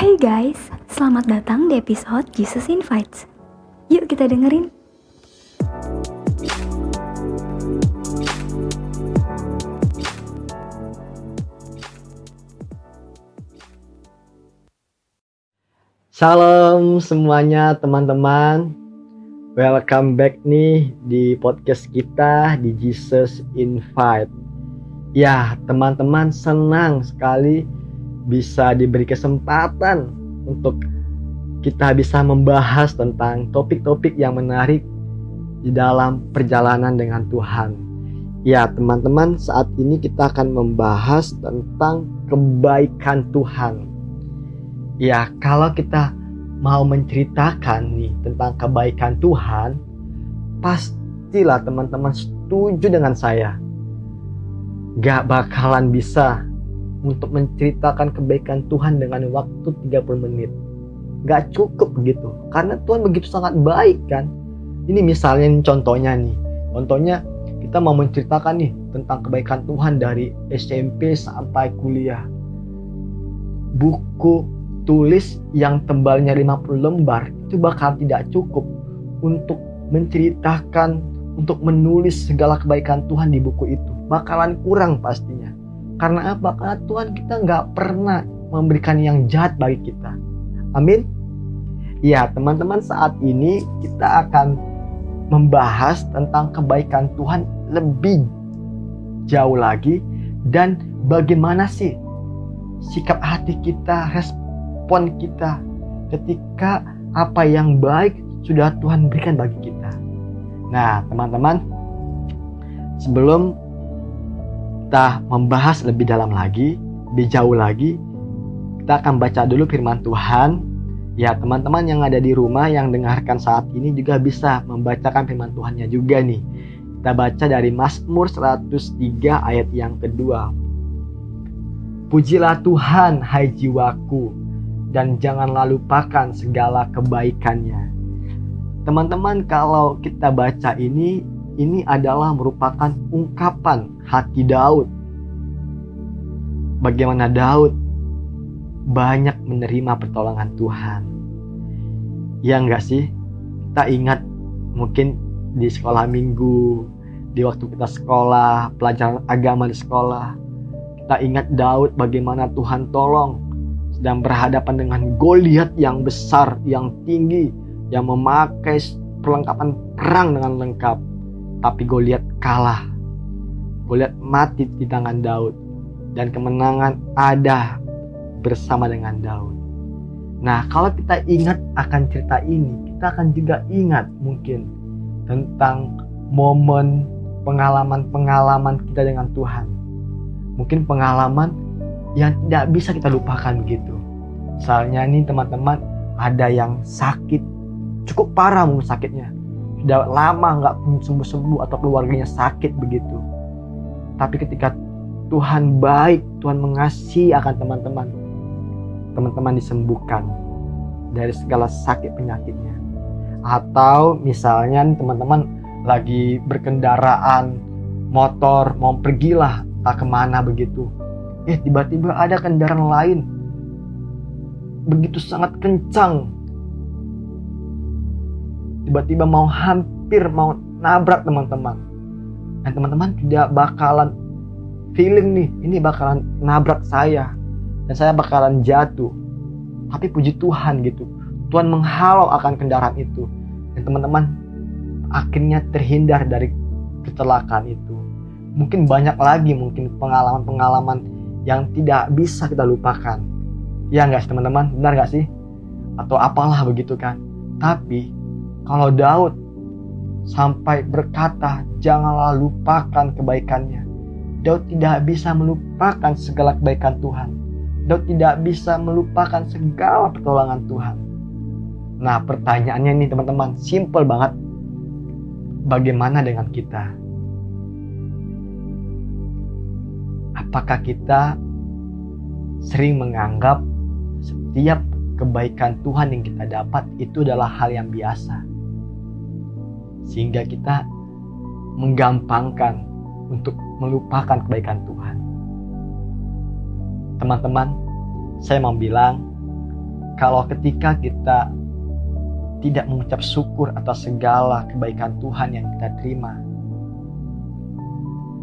Hey guys, selamat datang di episode Jesus Invites. Yuk kita dengerin. Salam semuanya teman-teman. Welcome back nih di podcast kita di Jesus Invite. Ya, teman-teman senang sekali bisa diberi kesempatan untuk kita bisa membahas tentang topik-topik yang menarik di dalam perjalanan dengan Tuhan. Ya, teman-teman, saat ini kita akan membahas tentang kebaikan Tuhan. Ya, kalau kita mau menceritakan nih tentang kebaikan Tuhan, pastilah teman-teman setuju dengan saya. Gak bakalan bisa untuk menceritakan kebaikan Tuhan dengan waktu 30 menit. Gak cukup begitu, karena Tuhan begitu sangat baik kan. Ini misalnya contohnya kita mau menceritakan nih tentang kebaikan Tuhan dari SMP sampai kuliah. Buku tulis yang tebalnya 50 lembar itu bakal tidak cukup untuk menceritakan, untuk menulis segala kebaikan Tuhan di buku itu. Bakalan kurang pastinya. Karena apa? Karena Tuhan kita gak pernah memberikan yang jahat bagi kita. Amin. Ya, teman-teman, saat ini kita akan membahas tentang kebaikan Tuhan lebih jauh lagi, dan bagaimana sih sikap hati kita, respon kita ketika apa yang baik sudah Tuhan berikan bagi kita. Nah, teman-teman, sebelum kita membahas lebih dalam lagi, lebih jauh lagi, kita akan baca dulu firman Tuhan. Ya, teman-teman yang ada di rumah yang dengarkan saat ini juga bisa membacakan firman Tuhannya juga nih. Kita baca dari Mazmur 103 ayat yang kedua. Pujilah Tuhan, hai jiwaku, dan janganlah lupakan segala kebaikannya. Teman-teman, kalau kita baca ini adalah merupakan ungkapan hati Daud. Bagaimana Daud banyak menerima pertolongan Tuhan. Ya enggak sih? Kita ingat mungkin di sekolah minggu, di waktu kita sekolah, pelajaran agama di sekolah, kita ingat Daud bagaimana Tuhan tolong sedang berhadapan dengan Goliat yang besar, yang tinggi, yang memakai perlengkapan perang dengan lengkap. Tapi Goliat kalah. Goliat mati di tangan Daud. Dan kemenangan ada bersama dengan Daud. Nah, kalau kita ingat akan cerita ini, kita akan juga ingat mungkin tentang momen pengalaman-pengalaman kita dengan Tuhan. Mungkin pengalaman yang tidak bisa kita lupakan gitu. Misalnya nih teman-teman, ada yang sakit, cukup parah mungkin sakitnya. Sudah lama gak sembuh-sembuh atau keluarganya sakit begitu. Tapi ketika Tuhan baik, Tuhan mengasihi akan teman-teman disembuhkan dari segala sakit penyakitnya. Atau misalnya teman-teman lagi berkendaraan motor, mau pergilah tak kemana begitu. Tiba-tiba ada kendaraan lain begitu sangat kencang, tiba-tiba hampir mau nabrak teman-teman. Dan teman-teman tidak bakalan feeling nih, ini bakalan nabrak saya dan saya bakalan jatuh. Tapi puji Tuhan gitu, Tuhan menghalau akan kendaraan itu, dan teman-teman akhirnya terhindar dari kecelakaan itu. Mungkin banyak lagi mungkin pengalaman-pengalaman yang tidak bisa kita lupakan. Ya enggak sih teman-teman, benar enggak sih? Atau apalah begitu kan. Tapi kalau Daud sampai berkata janganlah lupakan kebaikannya, Daud tidak bisa melupakan segala kebaikan Tuhan. Daud tidak bisa melupakan segala pertolongan Tuhan. Nah, pertanyaannya nih teman-teman, simple banget. Bagaimana dengan kita? Apakah kita sering menganggap setiap kebaikan Tuhan yang kita dapat itu adalah hal yang biasa, sehingga kita menggampangkan untuk melupakan kebaikan Tuhan? Teman-teman, saya mau bilang kalau ketika kita tidak mengucap syukur atas segala kebaikan Tuhan yang kita terima,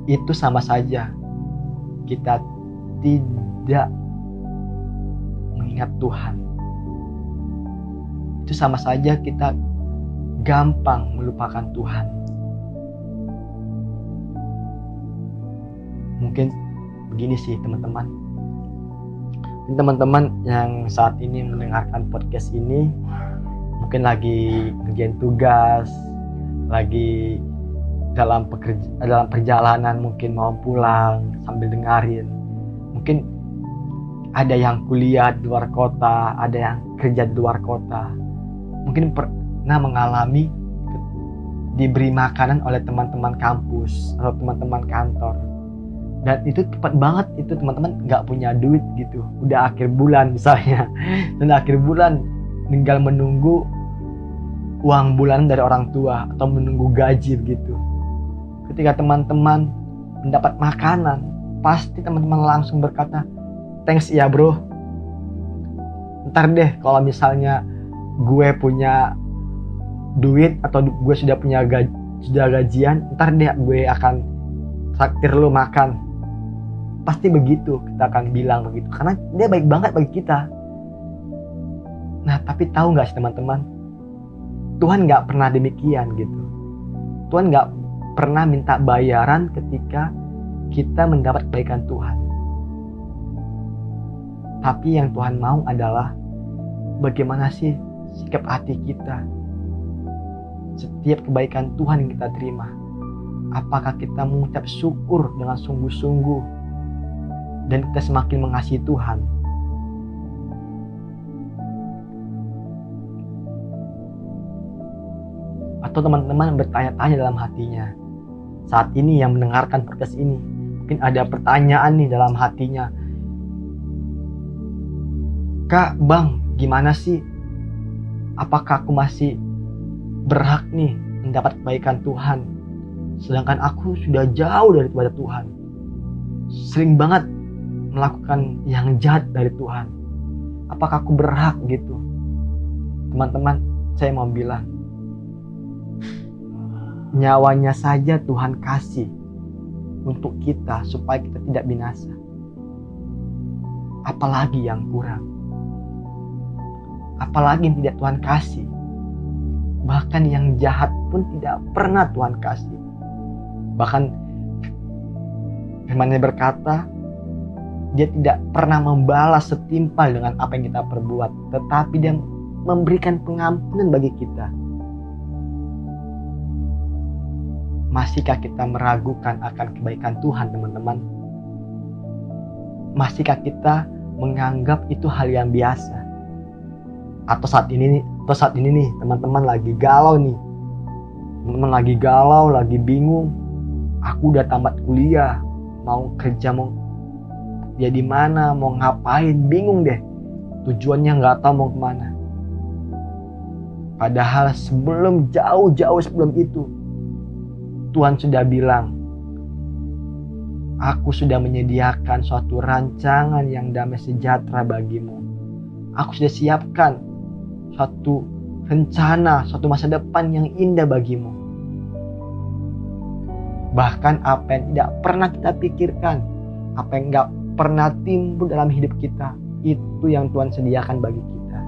itu sama saja kita tidak mengingat Tuhan. Itu sama saja kita gampang melupakan Tuhan. Mungkin begini sih teman-teman. Teman-teman yang saat ini mendengarkan podcast ini mungkin lagi ngerjain tugas, lagi dalam perjalanan, mungkin mau pulang sambil dengerin. Mungkin ada yang kuliah di luar kota, ada yang kerja di luar kota. Mungkin pernah mengalami diberi makanan oleh teman-teman kampus atau teman-teman kantor. Dan itu tepat banget, itu teman-teman gak punya duit gitu, udah akhir bulan misalnya, dan akhir bulan tinggal menunggu uang bulanan dari orang tua atau menunggu gaji begitu. Ketika teman-teman mendapat makanan, pasti teman-teman langsung berkata, thanks ya bro, ntar deh kalau misalnya gue punya duit atau gue sudah punya gajian, ntar deh gue akan traktir lu makan. Pasti begitu, kita akan bilang begitu, karena dia baik banget bagi kita. Nah, tapi tahu gak sih teman-teman, Tuhan gak pernah demikian gitu. Tuhan gak pernah minta bayaran ketika kita mendapat kebaikan Tuhan. Tapi yang Tuhan mau adalah bagaimana sih sikap hati kita setiap kebaikan Tuhan yang kita terima. Apakah kita mengucap syukur dengan sungguh-sungguh dan kita semakin mengasihi Tuhan? Atau teman-teman bertanya-tanya dalam hatinya, saat ini yang mendengarkan podcast ini, mungkin ada pertanyaan nih dalam hatinya, Kak, Bang, gimana sih? Apakah aku masih berhak nih mendapat kebaikan Tuhan? Sedangkan aku sudah jauh daripada Tuhan. Sering banget melakukan yang jahat dari Tuhan. Apakah aku berhak gitu? Teman-teman, saya mau bilang, nyawanya saja Tuhan kasih untuk kita supaya kita tidak binasa. Apalagi yang kurang? Apalagi yang tidak Tuhan kasih? Bahkan yang jahat pun tidak pernah Tuhan kasih. Bahkan firman-Nya berkata, Dia tidak pernah membalas setimpal dengan apa yang kita perbuat, tetapi Dia memberikan pengampunan bagi kita. Masihkah kita meragukan akan kebaikan Tuhan, teman-teman? Masihkah kita menganggap itu hal yang biasa? Atau saat ini nih, teman-teman lagi galau nih. Teman-teman lagi galau, lagi bingung. Aku udah tamat kuliah, mau kerja, mau di mana, mau ngapain, bingung deh. Tujuannya nggak tahu mau kemana. Padahal jauh-jauh sebelum itu, Tuhan sudah bilang, aku sudah menyediakan suatu rancangan yang damai sejahtera bagimu. Aku sudah siapkan suatu rencana, suatu masa depan yang indah bagimu. Bahkan apa yang tidak pernah kita pikirkan, apa yang nggak pernah timbul dalam hidup kita, itu yang Tuhan sediakan bagi kita.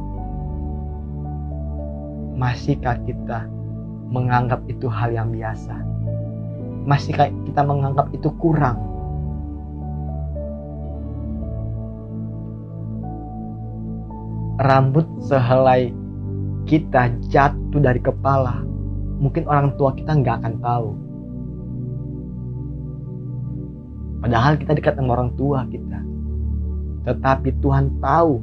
Masihkah kita menganggap itu hal yang biasa? Masihkah kita menganggap itu kurang? Rambut sehelai kita jatuh dari kepala, mungkin orang tua kita nggak akan tahu. Padahal kita dekat sama orang tua kita. Tetapi Tuhan tahu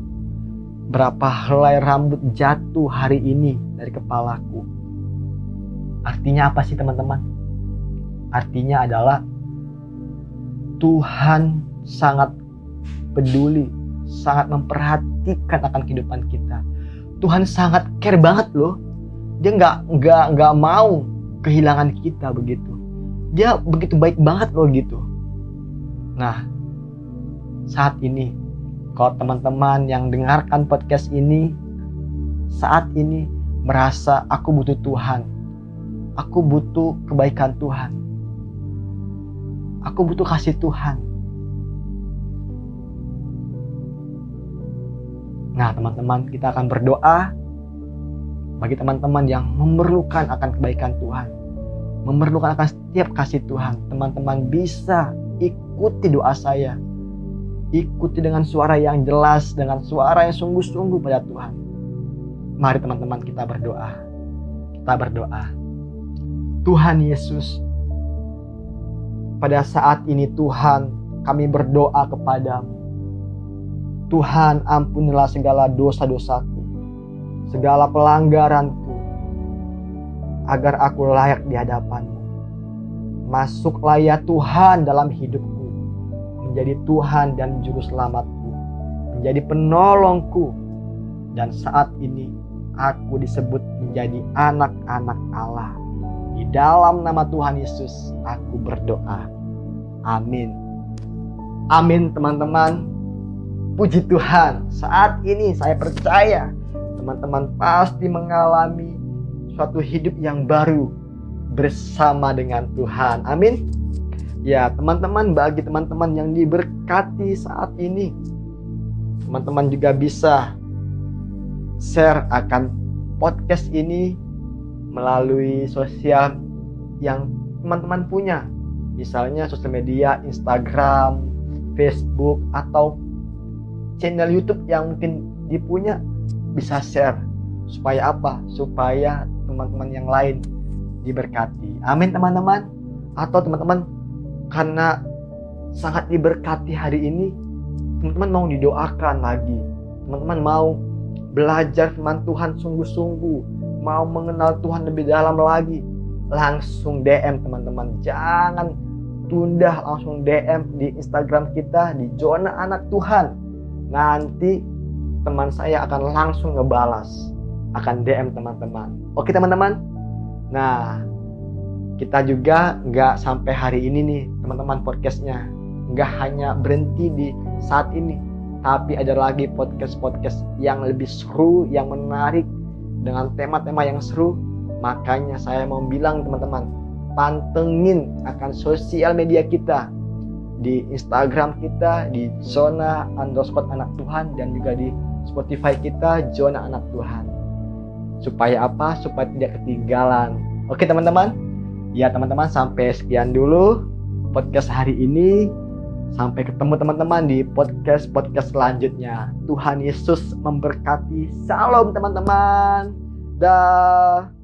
berapa helai rambut jatuh hari ini dari kepalaku. Artinya apa sih teman-teman? Artinya adalah Tuhan sangat peduli, sangat memperhatikan akan kehidupan kita. Tuhan sangat care banget loh. Dia nggak mau kehilangan kita begitu. Dia begitu baik banget loh gitu. Nah, saat ini Kalau teman-teman yang dengarkan podcast ini saat ini merasa aku butuh Tuhan, aku butuh kebaikan Tuhan, aku butuh kasih Tuhan. Nah teman-teman, kita akan berdoa bagi teman-teman yang memerlukan akan kebaikan Tuhan, memerlukan akan setiap kasih Tuhan. Teman-teman bisa ikuti doa saya, ikuti dengan suara yang jelas, dengan suara yang sungguh-sungguh pada Tuhan. Mari teman-teman kita berdoa. Kita berdoa. Tuhan Yesus, pada saat ini Tuhan, kami berdoa kepadamu. Tuhan, ampunilah segala dosa-dosaku, segala pelanggaranku, agar aku layak di hadapan-Mu. Masuklah ya Tuhan dalam hidupku, menjadi Tuhan dan Juru Selamatku, menjadi penolongku. Dan saat ini aku disebut menjadi anak-anak Allah. Di dalam nama Tuhan Yesus aku berdoa. Amin. Amin teman-teman. Puji Tuhan, saat ini saya percaya teman-teman pasti mengalami suatu hidup yang baru bersama dengan Tuhan. Amin. Ya teman-teman, bagi teman-teman yang diberkati saat ini, teman-teman juga bisa share akan podcast ini melalui sosial yang teman-teman punya. Misalnya sosial media, Instagram, Facebook, atau channel YouTube yang mungkin dipunya, bisa share. Supaya apa? Supaya teman-teman yang lain diberkati. Amin teman-teman. Atau teman-teman karena sangat diberkati hari ini, teman-teman mau didoakan lagi, teman-teman mau belajar firman Tuhan sungguh-sungguh, mau mengenal Tuhan lebih dalam lagi, langsung DM teman-teman. Jangan tunda, langsung DM di Instagram kita di Zona Anak Tuhan. Nanti teman saya akan langsung ngebalas, akan DM teman-teman. Oke teman-teman. Nah, kita juga nggak sampai hari ini nih teman-teman podcastnya. Nggak hanya berhenti di saat ini, tapi ada lagi podcast-podcast yang lebih seru, yang menarik, dengan tema-tema yang seru. Makanya saya mau bilang teman-teman, pantengin akan sosial media kita, di Instagram kita di Zona_Anak Tuhan, dan juga di Spotify kita Zona Anak Tuhan. Supaya apa? Supaya tidak ketinggalan. Oke teman-teman. Ya teman-teman, sampai sekian dulu podcast hari ini. Sampai ketemu teman-teman di podcast selanjutnya. Tuhan Yesus memberkati. Shalom teman-teman. Dah.